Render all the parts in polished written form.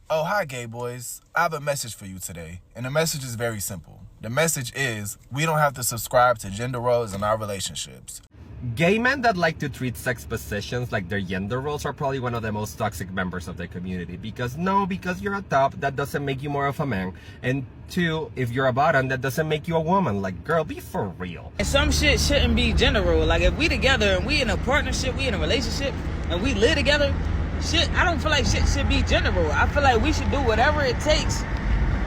Oh, hi, gay boys. I have a message for you today, and the message is very simple. The message is we don't have to subscribe to gender roles in our relationships. Gay men that like to treat sex positions like their gender roles are probably one of the most toxic members of the community. Because you're a top, that doesn't make you more of a man. And two, if you're a bottom, that doesn't make you a woman. Like, girl, be for real. And some shit shouldn't be gender role. Like, if we together and we in a partnership, we in a relationship, and we live together, shit, I don't feel like shit should be gender role. I feel like we should do whatever it takes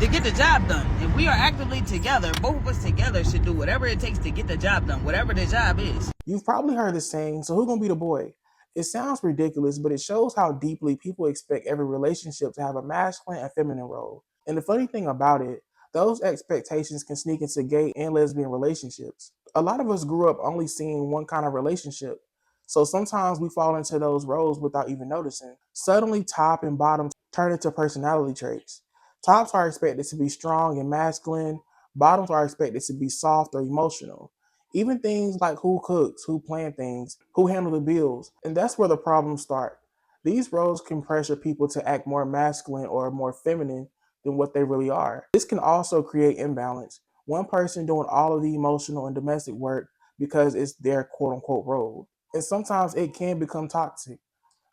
to get the job done. If we are actively together, both of us together should do whatever it takes to get the job done, whatever the job is. You've probably heard the saying, so who's gonna be the boy? It sounds ridiculous, but it shows how deeply people expect every relationship to have a masculine and feminine role. And the funny thing about it, those expectations can sneak into gay and lesbian relationships. A lot of us grew up only seeing one kind of relationship, so sometimes we fall into those roles without even noticing. Suddenly, top and bottom turn into personality traits. Tops are expected to be strong and masculine, bottoms are expected to be soft or emotional. Even things like who cooks, who plan things, who handle the bills. And that's where the problems start. These roles can pressure people to act more masculine or more feminine than what they really are. This can also create imbalance. One person doing all of the emotional and domestic work because it's their quote unquote role. And sometimes it can become toxic.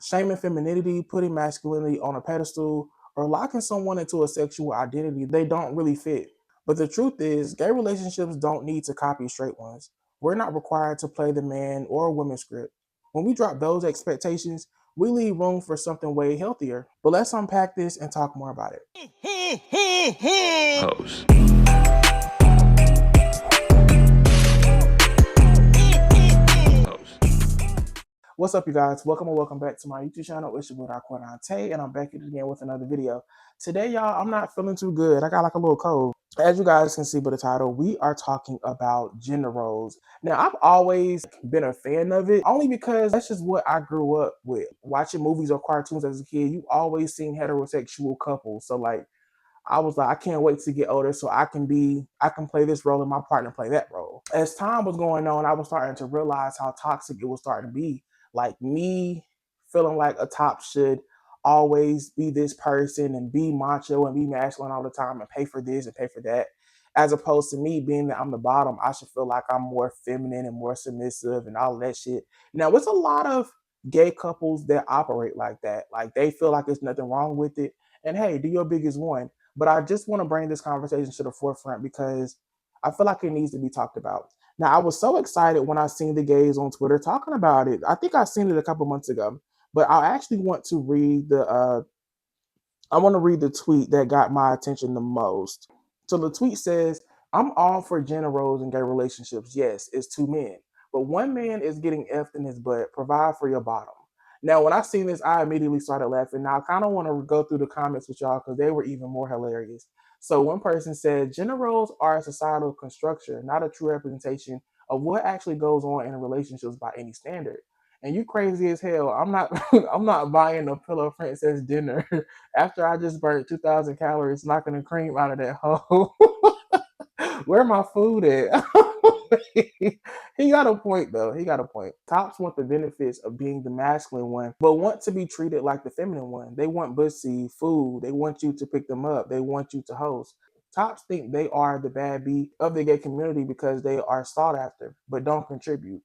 Shaming femininity, putting masculinity on a pedestal, or locking someone into a sexual identity they don't really fit. But the truth is, gay relationships don't need to copy straight ones. We're not required to play the man or woman script. When we drop those expectations, we leave room for something way healthier. But let's unpack this and talk more about it. Hoes. What's up, you guys? Welcome and welcome back to my YouTube channel. It's your boy Aquadante, and I'm back again with another video. Today, y'all, I'm not feeling too good. I got like a little cold. As you guys can see by the title, we are talking about gender roles. Now, I've always been a fan of it, only because that's just what I grew up with. Watching movies or cartoons as a kid, you always seen heterosexual couples. So like, I was like, I can't wait to get older so I can play this role and my partner play that role. As time was going on, I was starting to realize how toxic it was starting to be. Like me feeling like a top should always be this person and be macho and be masculine all the time and pay for this and pay for that. As opposed to me being that I'm the bottom, I should feel like I'm more feminine and more submissive and all of that shit. Now, there's a lot of gay couples that operate like that. Like they feel like there's nothing wrong with it. And hey, do your biggest one. But I just want to bring this conversation to the forefront because I feel like it needs to be talked about. Now, I was so excited when I seen the gays on Twitter talking about it. I think I seen it a couple months ago, but I actually want to read the tweet that got my attention the most. So the tweet says, "I'm all for gender roles in gay relationships. Yes, it's two men, but one man is getting effed in his butt. Provide for your bottom." Now, when I seen this, I immediately started laughing. Now, I kind of want to go through the comments with y'all because they were even more hilarious. So one person said, "Gender roles are a societal construction, not a true representation of what actually goes on in relationships by any standard." And you crazy as hell. I'm not I'm not buying a pillow princess dinner after I just burnt 2,000 calories knocking the cream out of that hole. Where my food at? He got a point though. He got a point. Tops want the benefits of being the masculine one, but want to be treated like the feminine one. They want pussy, food. They want you to pick them up. They want you to host. Tops think they are the bad bee of the gay community because they are sought after, but don't contribute.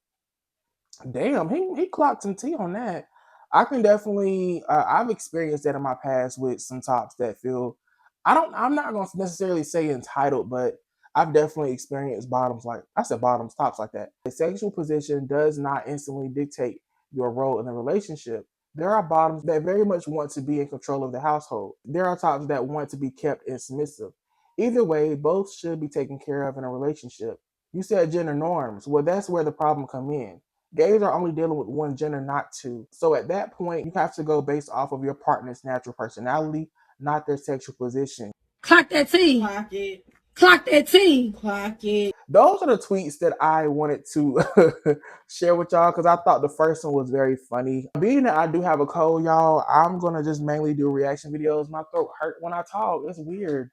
Damn, he clocked some tea on that. I can definitely I've experienced that in my past with some tops that feel I'm not gonna necessarily say entitled, but I've definitely experienced tops like that. The sexual position does not instantly dictate your role in the relationship. There are bottoms that very much want to be in control of the household. There are tops that want to be kept and submissive. Either way, both should be taken care of in a relationship. You said gender norms. Well, that's where the problem come in. Gays are only dealing with one gender, not two. So at that point, you have to go based off of your partner's natural personality, not their sexual position. Clock that T. Clock it. Clock that T. Clock it. Those are the tweets that I wanted to share with y'all because I thought the first one was very funny. Being that I do have a cold, y'all, I'm going to just mainly do reaction videos. My throat hurt when I talk. It's weird.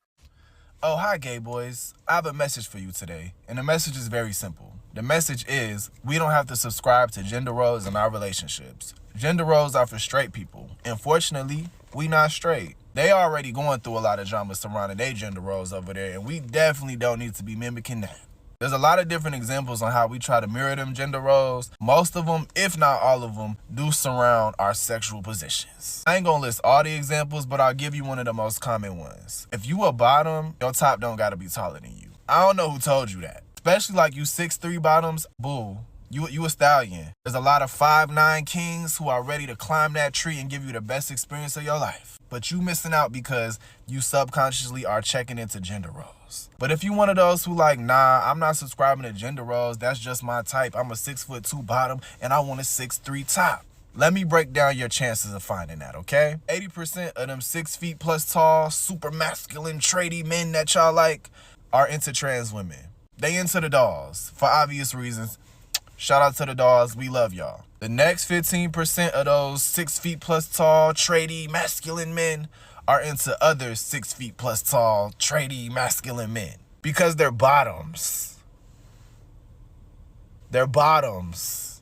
Oh, hi, gay boys. I have a message for you today, and the message is very simple. The message is we don't have to subscribe to gender roles in our relationships. Gender roles are for straight people. Unfortunately, we not straight. They already going through a lot of drama surrounding their gender roles over there, and we definitely don't need to be mimicking that. There's a lot of different examples on how we try to mirror them gender roles. Most of them, if not all of them, do surround our sexual positions. I ain't gonna list all the examples, but I'll give you one of the most common ones. If you a bottom, your top don't gotta be taller than you. I don't know who told you that. Especially like you 6'3" bottoms, boo. You a stallion. There's a lot of 5'9" kings who are ready to climb that tree and give you the best experience of your life. But you missing out because you subconsciously are checking into gender roles. But if you one of those who like, nah, I'm not subscribing to gender roles, that's just my type. I'm a 6'2" bottom and I want a 6'3" top. Let me break down your chances of finding that, okay? 80% of them 6 feet plus tall, super masculine, tradie men that y'all like are into trans women. They into the dolls for obvious reasons. Shout out to the dolls, we love y'all. The next 15% of those 6 feet plus tall, tradie, masculine men are into other 6 feet plus tall, tradie, masculine men. Because they're bottoms. They're bottoms.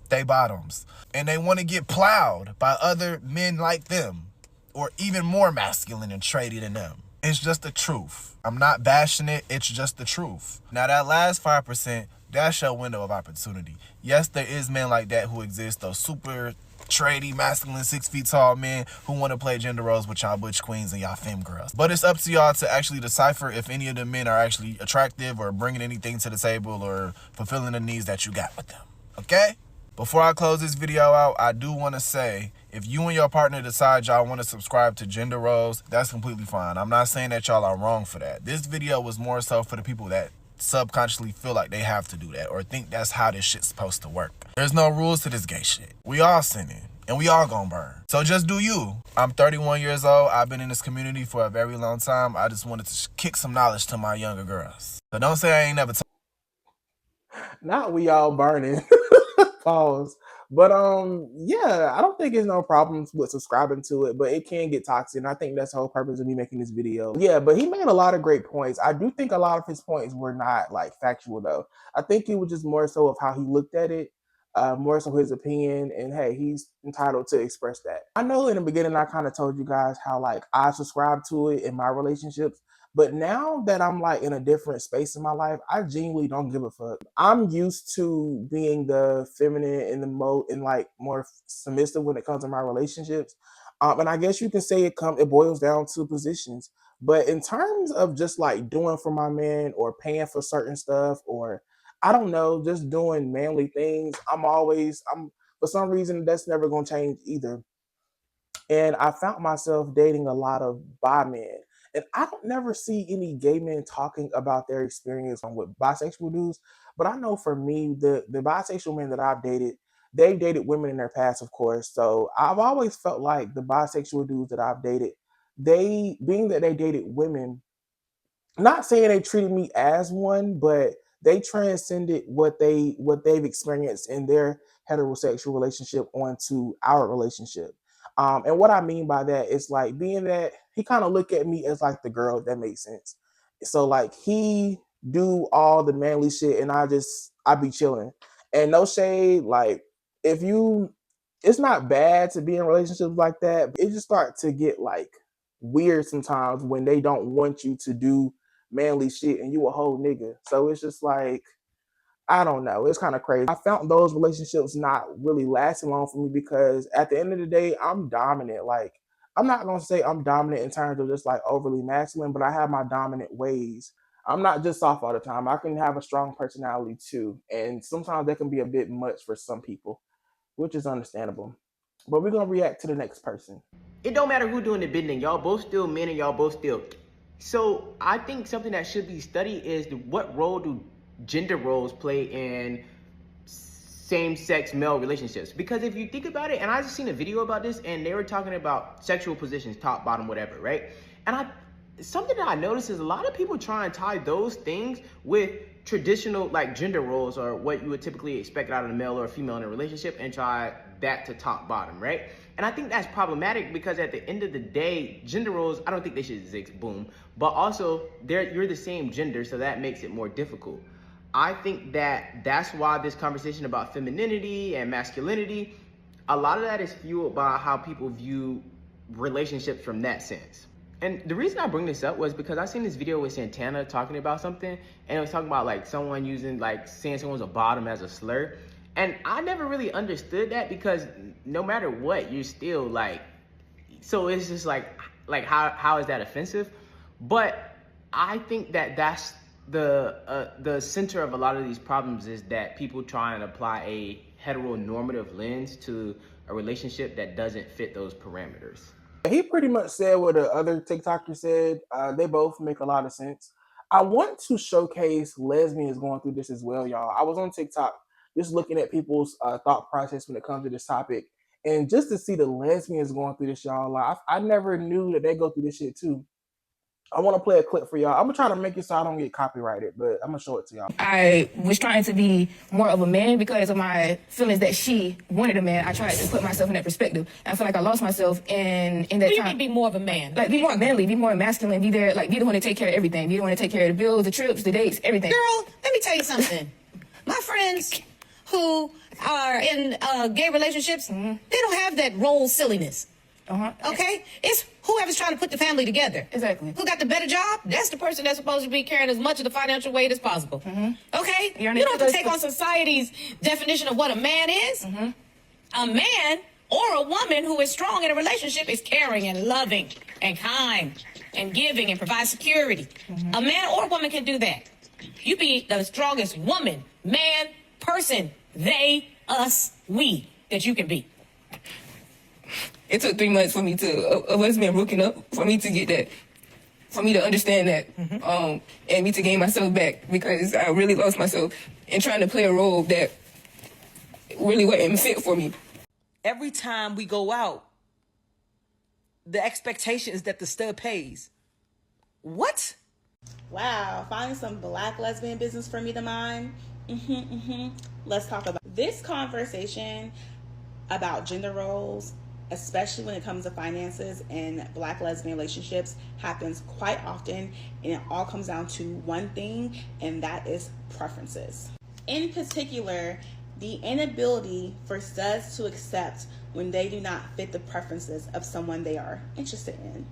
They bottoms. And they want to get plowed by other men like them, or even more masculine and tradie than them. It's just the truth. I'm not bashing it, it's just the truth. Now that last 5%, that's your window of opportunity. Yes, there is men like that who exist, those super tradie, masculine, 6 feet tall men who want to play gender roles with y'all butch queens and y'all femme girls. But it's up to y'all to actually decipher if any of the men are actually attractive or bringing anything to the table or fulfilling the needs that you got with them, okay? Before I close this video out, I do want to say, if you and your partner decide y'all want to subscribe to gender roles, that's completely fine. I'm not saying that y'all are wrong for that. This video was more so for the people that subconsciously feel like they have to do that or think that's how this shit's supposed to work. There's no rules to this gay shit. We all sinning and we all gonna burn. So just do you. I'm 31 years old. I've been in this community for a very long time. I just wanted to kick some knowledge to my younger girls. So don't say I ain't never Not we all burning. Pause. But yeah, I don't think there's no problems with subscribing to it, but it can get toxic. And I think that's the whole purpose of me making this video. Yeah, but he made a lot of great points. I do think a lot of his points were not like factual though. I think it was just more so of how he looked at it, more so his opinion, and hey, he's entitled to express that. I know in the beginning I kind of told you guys how like I subscribe to it in my relationships. But now that I'm like in a different space in my life, I genuinely don't give a fuck. I'm used to being the feminine and and like more submissive when it comes to my relationships. And I guess you can say it boils down to positions. But in terms of just like doing for my man or paying for certain stuff or I don't know, just doing manly things, I'm for some reason that's never gonna change either. And I found myself dating a lot of bi men. And I don't never see any gay men talking about their experience on with bisexual dudes. But I know for me, the bisexual men that I've dated, they've dated women in their past, of course. So I've always felt like the bisexual dudes that I've dated, being that they dated women, not saying they treated me as one, but they transcended what they've experienced in their heterosexual relationship onto our relationship. And what I mean by that is like being that he kind of looked at me as like the girl, if that makes sense. So like he do all the manly shit and I be chilling. And no shade, like if you it's not bad to be in relationships like that. It just start to get like weird sometimes when they don't want you to do manly shit and you a whole nigga. So it's just like I don't know. It's kind of crazy. I found those relationships not really lasting long for me because at the end of the day, I'm dominant. Like, I'm not going to say I'm dominant in terms of just like overly masculine, but I have my dominant ways. I'm not just soft all the time. I can have a strong personality too. And sometimes that can be a bit much for some people, which is understandable. But we're going to react to the next person. It don't matter who doing the bending. Y'all both still men and y'all both still. So I think something that should be studied is what role do gender roles play in same-sex male relationships? Because if you think about it, and I just seen a video about this and they were talking about sexual positions, top, bottom, whatever, right? And something that I noticed is a lot of people try and tie those things with traditional like gender roles or what you would typically expect out of a male or a female in a relationship and try that to top bottom, right? And I think that's problematic because at the end of the day, gender roles, I don't think they should exist, boom. But also, you're the same gender, so that makes it more difficult. I think that's why this conversation about femininity and masculinity, a lot of that is fueled by how people view relationships from that sense. And the reason I bring this up was because I seen this video with Santana talking about something, and it was talking about like someone using, like, saying someone's a bottom as a slur. And I never really understood that, because no matter what, you're still like, so it's just like how is that offensive? But I think that that's the center of a lot of these problems, is that people try and apply a heteronormative lens to a relationship that doesn't fit those parameters. He pretty much said what the other TikToker said. They both make a lot of sense. I want to showcase lesbians going through this as well, y'all. I was on TikTok just looking at people's thought process when it comes to this topic. And just to see the lesbians going through this, y'all, like, I never knew that they go through this shit too. I want to play a clip for y'all. I'm going to try to make it so I don't get copyrighted, but I'm going to show it to y'all. I was trying to be more of a man because of my feelings that she wanted a man. I tried to put myself in that perspective. I feel like I lost myself in that time. You can be more of a man. Like, be more manly, be more masculine, be there, like, be the one to take care of everything. Be the one to take care of the bills, the trips, the dates, everything. Girl, let me tell you something. My friends who are in gay relationships, they don't have that role silliness. Okay? It's whoever's trying to put the family together. Exactly. Who got the better job? That's the person that's supposed to be carrying as much of the financial weight as possible. Okay? You don't have to take on society's definition of what a man is. A man or a woman who is strong in a relationship is caring and loving and kind and giving and provide security. A man or a woman can do that. You be the strongest woman, man, person, they, us, we, that you can be. It took 3 months for me to, of us being broken up, for me to get that, for me to understand that, and me to gain myself back, because I really lost myself in trying to play a role that really wasn't fit for me. Every time we go out, the expectation is that the stud pays. What? Wow, find some Black lesbian business for me to mind. Let's talk about this conversation about gender roles, especially when it comes to finances and Black lesbian relationships, happens quite often, and it all comes down to one thing, and that is preferences. In particular, the inability for studs to accept when they do not fit the preferences of someone they are interested in.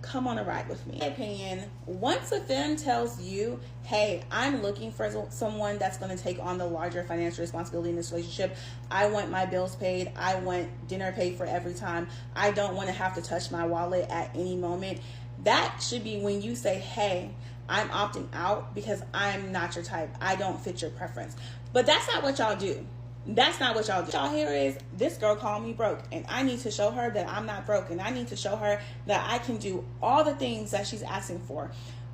Come on a ride with me. In my opinion, once a femme tells you, hey, I'm looking for someone that's going to take on the larger financial responsibility in this relationship. I want my bills paid. I want dinner paid for every time. I don't want to have to touch my wallet at any moment. That should be when you say, hey, I'm opting out because I'm not your type. I don't fit your preference. But that's not what y'all do. That's not what y'all do. What y'all hear is, this girl called me broke, and I need to show her that I'm not broke, and I need to show her that I can do all the things that she's asking for.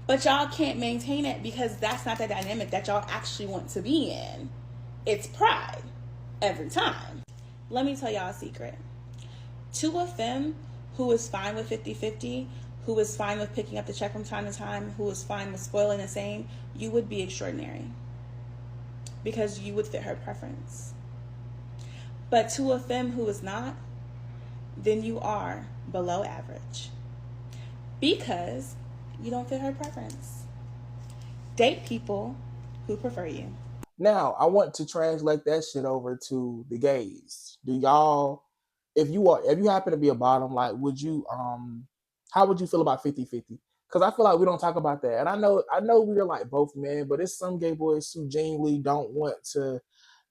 But y'all can't maintain it because that's not the dynamic that y'all actually want to be in. It's pride every time. Let me tell y'all a secret. To a femme who is fine with 50-50, who is fine with picking up the check from time to time, who is fine with spoiling the same, you would be extraordinary because you would fit her preference. But to a femme who is not, then you are below average because you don't fit her preference. Date people who prefer you. Now, I want to translate that shit over to the gays. Do y'all, if you happen to be a bottom, like, would you, how would you feel about 50-50? Because I feel like we don't talk about that. And I know we're like both men, but it's some gay boys who genuinely don't want to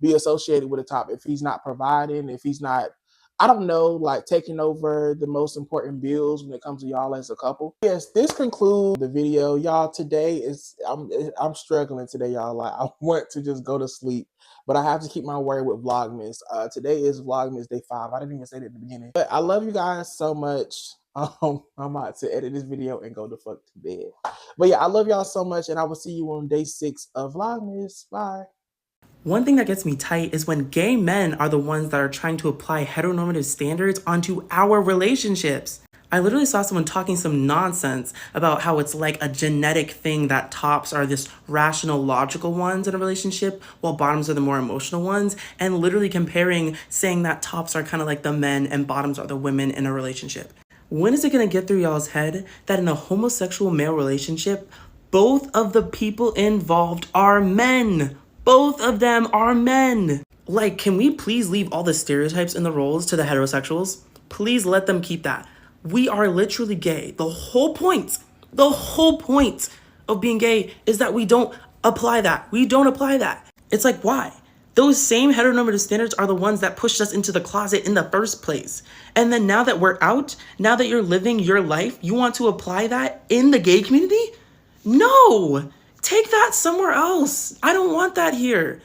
be associated with a top if he's not providing, if he's not, I don't know, like taking over the most important bills when it comes to y'all as a couple. Yes, this concludes the video, y'all. Today is, I'm struggling today, y'all. Like, I want to just go to sleep, but I have to keep my word with Vlogmas. Today is Vlogmas day 5. I didn't even say that at the beginning, but I love you guys so much. I'm about to edit this video and go the fuck to bed. But yeah, I love y'all so much, and I will see you on day 6 of Vlogmas. Bye. One thing that gets me tight is when gay men are the ones that are trying to apply heteronormative standards onto our relationships. I literally saw someone talking some nonsense about how it's like a genetic thing that tops are this rational, logical ones in a relationship, while bottoms are the more emotional ones, and literally comparing, saying that tops are kind of like the men and bottoms are the women in a relationship. When is it gonna get through y'all's head that in a homosexual male relationship, both of the people involved are men? Both of them are men. Like, can we please leave all the stereotypes in the roles to the heterosexuals? Please let them keep that. We are literally gay. The whole point of being gay is that we don't apply that. We don't apply that. It's like, why? Those same heteronormative standards are the ones that pushed us into the closet in the first place. And then now that we're out, now that you're living your life, you want to apply that in the gay community? No! Take that somewhere else. I don't want that here.